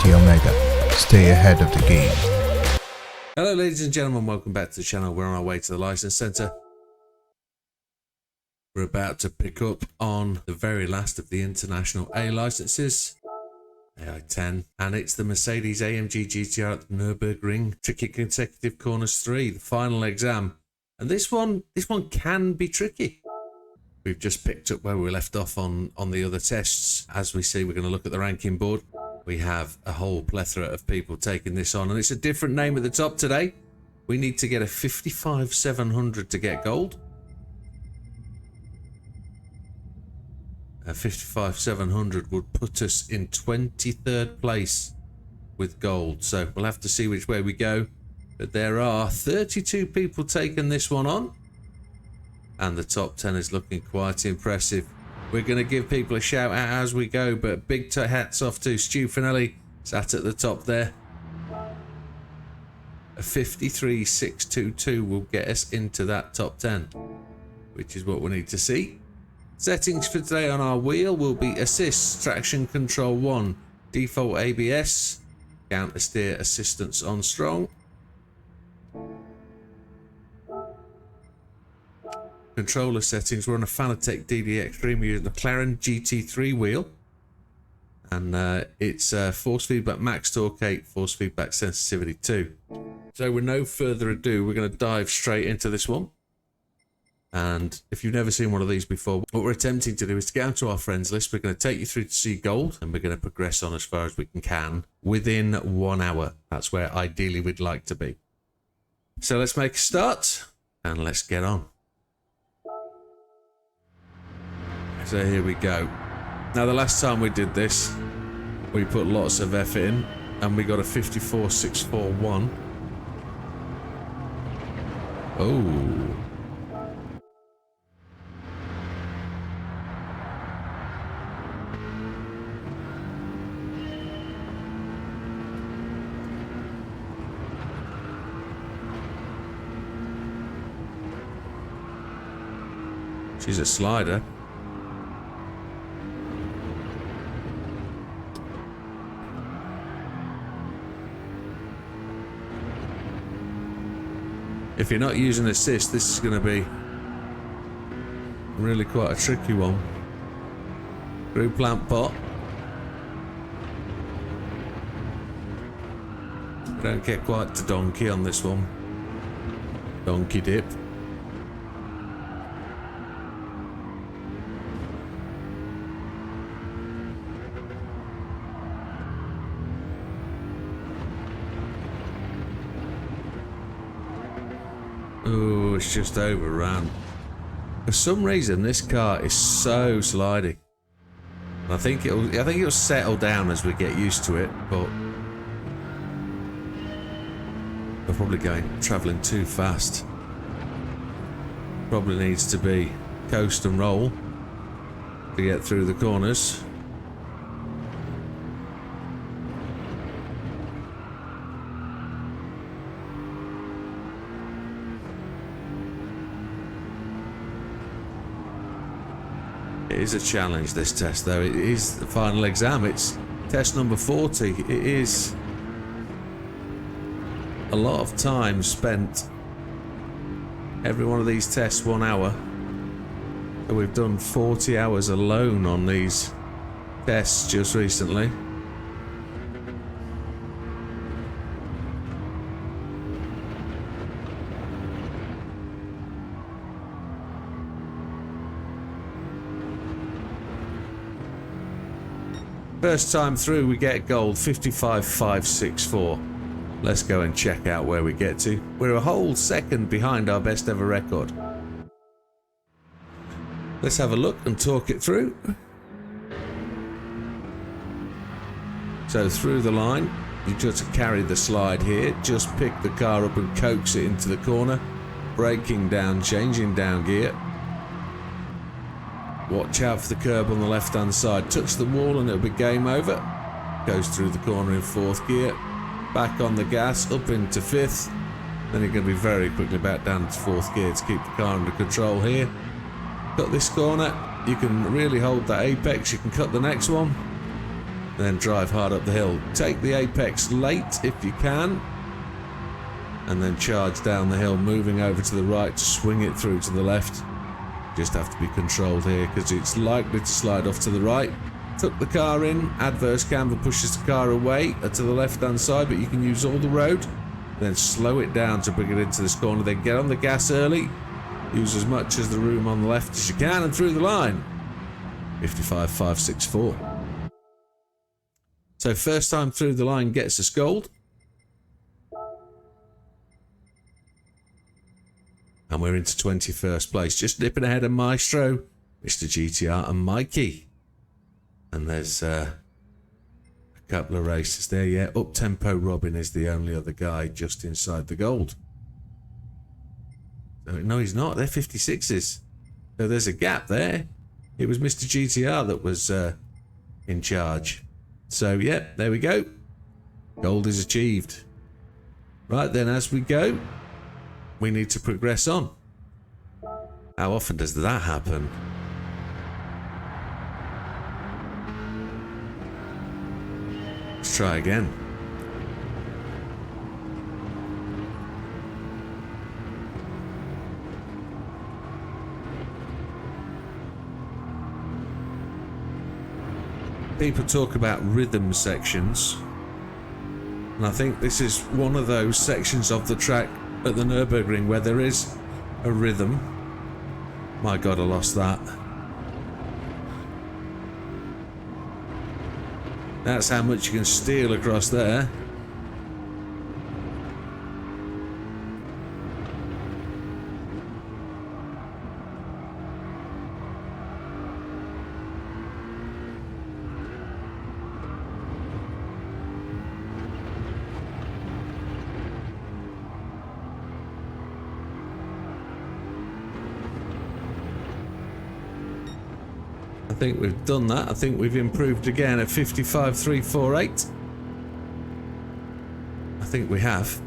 GT Omega. Stay ahead of the game. Hello ladies and gentlemen, welcome back to the channel. We're on our way to the license centre. We're about to pick up on the very last of the international A licenses, A10, and it's the Mercedes AMG GTR at the Nurburg Ring. Tricky consecutive corners 3, the final exam. And this one can be tricky. We've just picked up where we left off on the other tests. As we see, we're going to look at the ranking board. We have a whole plethora of people taking this on, and it's a different name at the top today. We need to get a 55,700 to get gold. A 55,700 would put us in 23rd place with gold. So we'll have to see which way we go. But there are 32 people taking this one on. And the top 10 is looking quite impressive. We're going to give people a shout out as we go, but big hats off to Stu Finelli, sat at the top there. A 53,622 will get us into that top 10, which is what we need to see. Settings for today on our wheel will be assist, traction control 1, default ABS, counter steer assistance on strong. Controller settings, we're on a Fanatec DD-Extreme using the McLaren GT3 wheel, and it's force feedback max torque 8, force feedback sensitivity 2. So with no further ado, we're going to dive straight into this one. And if you've never seen one of these before, what we're attempting to do is to get onto our friends list. We're going to take you through to see gold, and we're going to progress on as far as we can within 1 hour. That's where ideally we'd like to be. So let's make a start and let's get on. So here we go. Now the last time we did this, we put lots of effort in and we got a 54,641. Oh. She's a slider. If you're not using assist, this is going to be really quite a tricky one. Group plant pot. Don't get quite to donkey on this one. Donkey dip. Oh, it's just overrun. For some reason, this car is so slidey. I think it'll settle down as we get used to it, but we're probably travelling too fast. Probably needs to be coast and roll to get through the corners. It is a challenge, this test, though. It is the final exam. It's test number 40. It is a lot of time spent. Every one of these tests 1 hour. So we've done 40 hours alone on these tests just recently. First time through, we get gold, 55,564. Let's go and check out where we get to. We're a whole second behind our best ever record. Let's have a look and talk it through. So through the line, you just carry the slide here, just pick the car up and coax it into the corner, braking down, changing down gear. Watch out for the curb on the left hand side, touch the wall and it'll be game over. Goes through the corner in 4th gear, back on the gas, up into 5th. Then you're going to be very quickly back down to 4th gear to keep the car under control here. Cut this corner, you can really hold that apex, you can cut the next one. then drive hard up the hill. Take the apex late if you can, and then charge down the hill, moving over to the right to swing it through to the left. Just have to be controlled here because it's likely to slide off to the right. Tuck the car in, adverse camber pushes the car away to the left hand side, but you can use all the road. Then slow it down to bring it into this corner, then get on the gas early. Use as much as the room on the left as you can and through the line. 55.564. So first time through the line gets us gold. And we're into 21st place, just nipping ahead of Maestro, Mr. GTR and Mikey. And there's a couple of races there, yeah. Up Tempo Robin is the only other guy just inside the gold. No, he's not. They're 56s. So there's a gap there. It was Mr. GTR that was in charge. So, yeah, there we go. Gold is achieved. Right, then as we go, we need to progress on. How often does that happen? Let's try again. People talk about rhythm sections, and I think this is one of those sections of the track at the Nurburgring where there is a rhythm. My God, I lost that. That's how much you can steal across there. I think we've done that. I think we've improved again at 55.348. I think we have,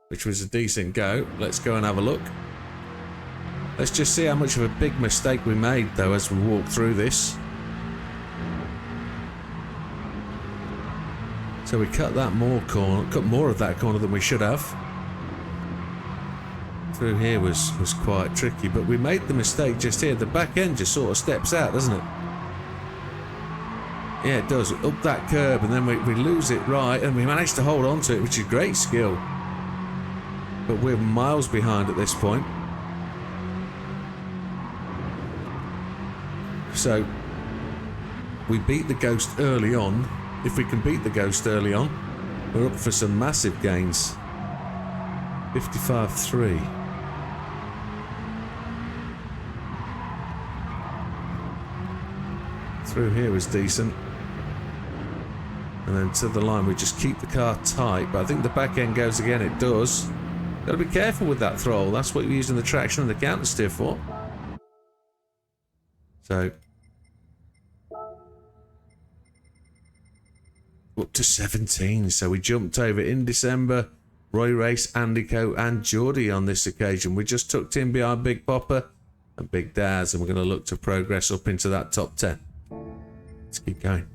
which was a decent go. Let's go and have a look. Let's just see how much of a big mistake we made though as we walk through this. So we cut that cut more of that corner than we should have. Through here was quite tricky, but we made the mistake just here. The back end just sort of steps out, doesn't it? Yeah, it does. Up that curb, and then we lose it right, and we managed to hold on to it, which is great skill. But we're miles behind at this point. So, we beat the Ghost early on. If we can beat the Ghost early on, we're up for some massive gains. 55.3. Through here was decent, and then to the line we just keep the car tight, but I think the back end goes again. It does. Got to be careful with that throttle. That's what you're using the traction and the counter steer for. So up to 17. So we jumped over in December. Roy Race, Andico and Geordie on this occasion. We just tucked in behind Big Popper and Big Daz, and we're going to look to progress up into that top 10. Let's keep going.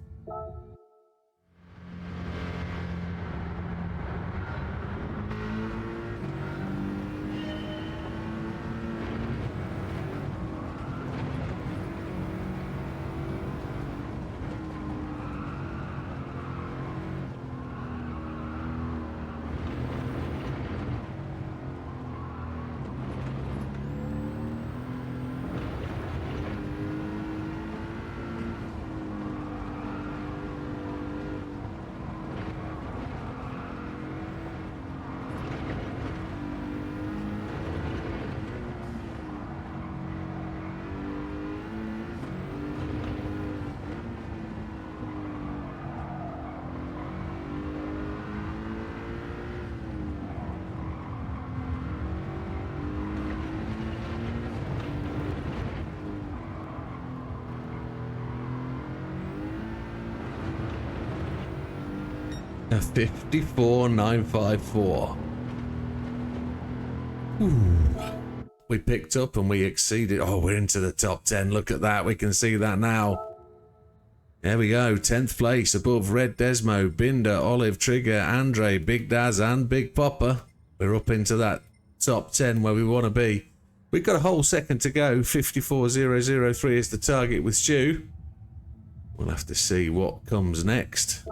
A 54.954. We picked up and we exceeded. Oh, we're into the top 10. Look at that. We can see that now. There we go, 10th place above Red Desmo, Binder, Olive, Trigger, Andre, Big Daz and Big Popper. We're up into that top 10 where we want to be. We've got a whole second to go. 54,003 is the target with Stu. We'll have to see what comes next.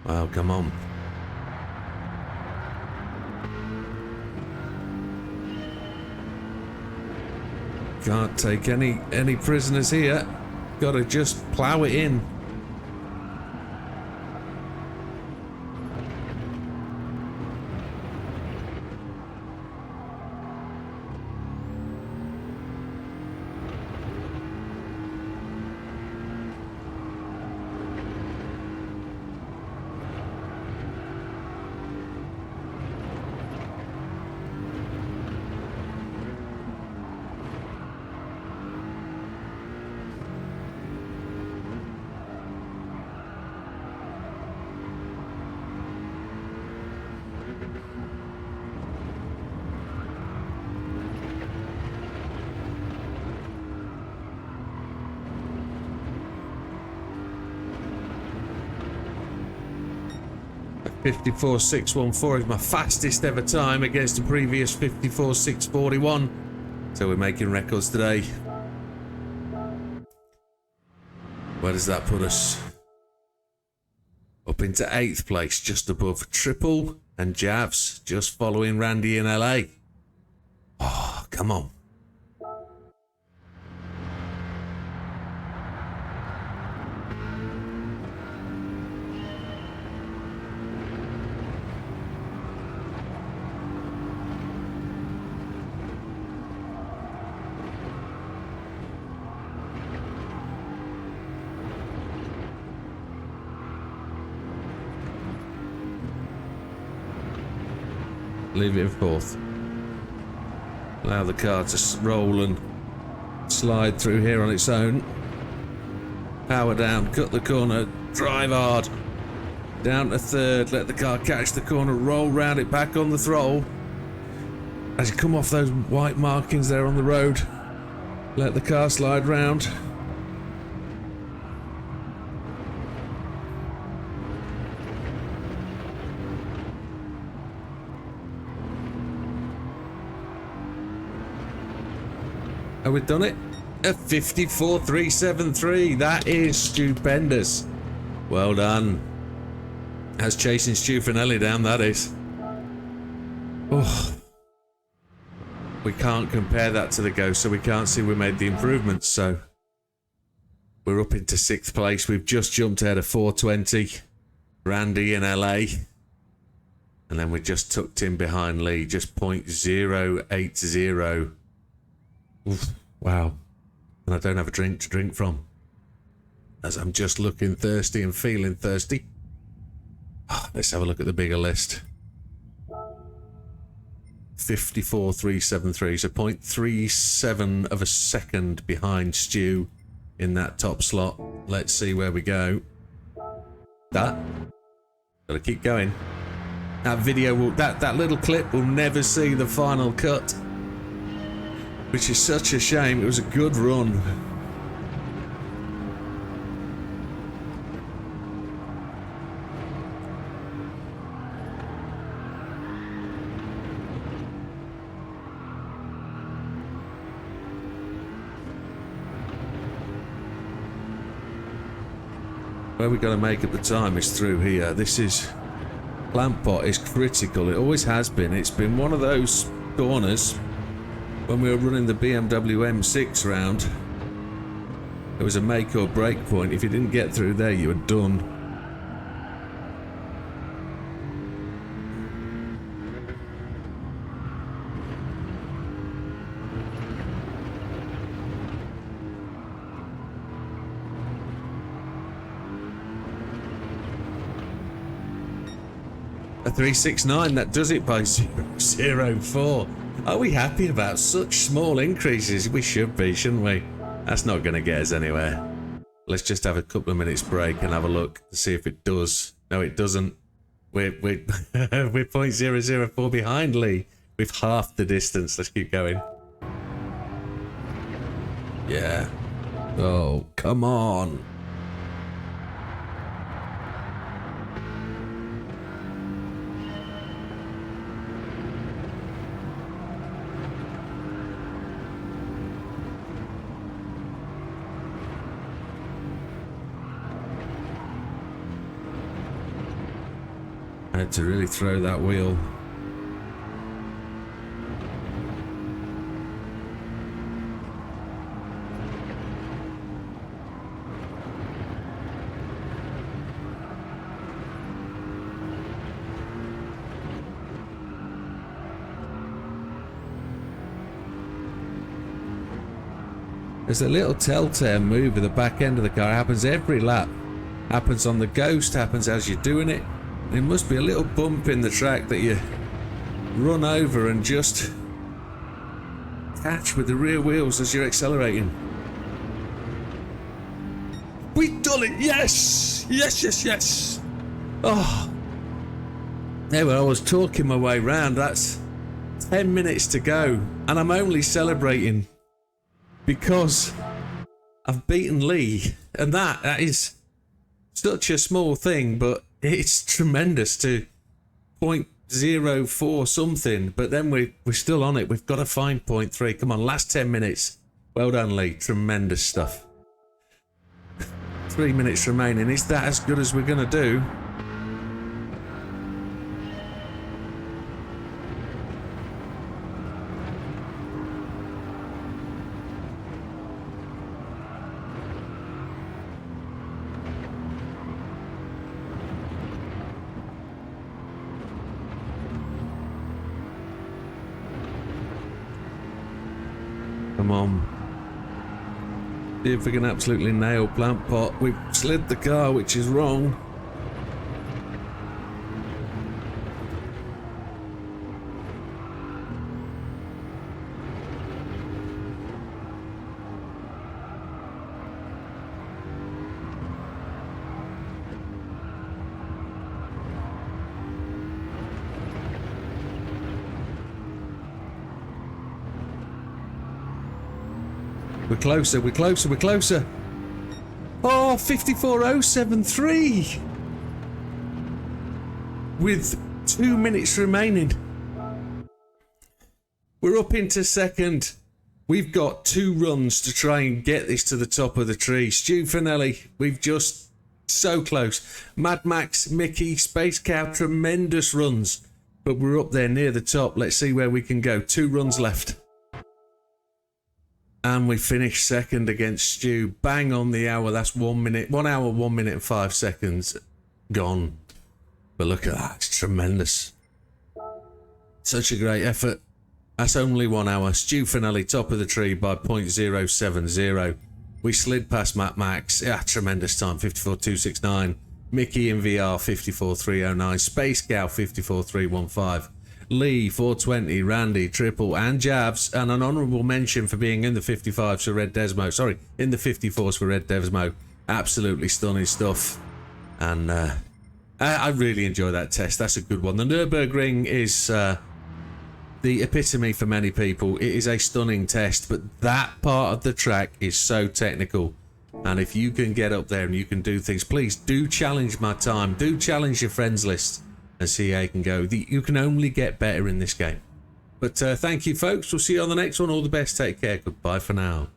Well, come on. Can't take any prisoners here. Gotta just plough it in. .54.614 is my fastest ever time against the previous 54.641. So we're making records today. Where does that put us? Up into 8th place, just above Triple and Javs, just following Randy in LA. Oh, come on. Leave it in 4th. Allow the car to roll and slide through here on its own. Power down, cut the corner, drive hard. Down to 3rd, let the car catch the corner, roll round it back on the throttle. As you come off those white markings there on the road, let the car slide round. Oh, we've done it? A 54.373. That is stupendous. Well done. That's chasing Stu Finelli down, that is. Oh. We can't compare that to the Ghost, so we can't see we made the improvements, so we're up into 6th place. We've just jumped ahead of 420. Randy in LA. And then we just tucked in behind Lee, just .080. Oof, wow. And I don't have a drink to drink from, as I'm just looking thirsty and feeling thirsty. Oh, let's have a look at the bigger list. 54.373, so 0.37 of a second behind Stu in that top slot. Let's see where we go. Gotta keep going. That video will, that little clip will never see the final cut, which is such a shame. It was a good run. Where we got to make at the time is through here. This is, plant pot is critical. It always has been. It's been one of those corners. When we were running the BMW M6 round, there was a make or break point. If you didn't get through there, you were done. A 369, that does it by 0.04. Are we happy about such small increases? We should be, shouldn't we? That's not going to get us anywhere. Let's just have a couple of minutes break and have a look to see if it does. No, it doesn't. We're 0.004 behind Lee. We've halved the distance. Let's keep going. Yeah. Oh, come on. I had to really throw that wheel. There's a little telltale move at the back end of the car. It happens every lap. Happens on the Ghost, happens as you're doing it. There must be a little bump in the track that you run over and just catch with the rear wheels as you're accelerating. We've done it! Yes! Yes, yes, yes! Oh. Anyway, I was talking my way round. That's 10 minutes to go. And I'm only celebrating because I've beaten Lee, and that is such a small thing, but it's tremendous to 0.04 something, but then we're still on it. We've got to find 0.3. Come on, last 10 minutes. Well done, Lee. Tremendous stuff. 3 minutes remaining. Is that as good as we're going to do? Come on. See if we can absolutely nail Plant Pot. We've slid the car, which is wrong. We're closer, we're closer, we're closer. Oh, 54.073. With 2 minutes remaining. We're up into second. We've got 2 runs to try and get this to the top of the tree. Stu Finelli, we've just so close. Mad Max, Mickey, Space Cow, tremendous runs. But we're up there near the top. Let's see where we can go. 2 runs left. And we finished second against Stu. Bang on the hour. That's 1 minute. 1 hour, 1 minute and 5 seconds gone. But look at that. It's tremendous. Such a great effort. That's only 1 hour. Stu Finelli, top of the tree by 0.070. We slid past Matt Max. Yeah, tremendous time. 54.269. Mickey in VR, 54.309. Space Cow, 54.315. Lee, 420, Randy, Triple, and Jabs, and an honourable mention for being in the 55s for Red Desmo. Sorry, in the 54s for Red Desmo. Absolutely stunning stuff. And I really enjoy that test. That's a good one. The Nurburgring is the epitome for many people. It is a stunning test, but that part of the track is so technical. And if you can get up there and you can do things, please do challenge my time. Do challenge your friends list and see how you can go. You can only get better in this game. But thank you, folks. We'll see you on the next one. All the best. Take care. Goodbye for now.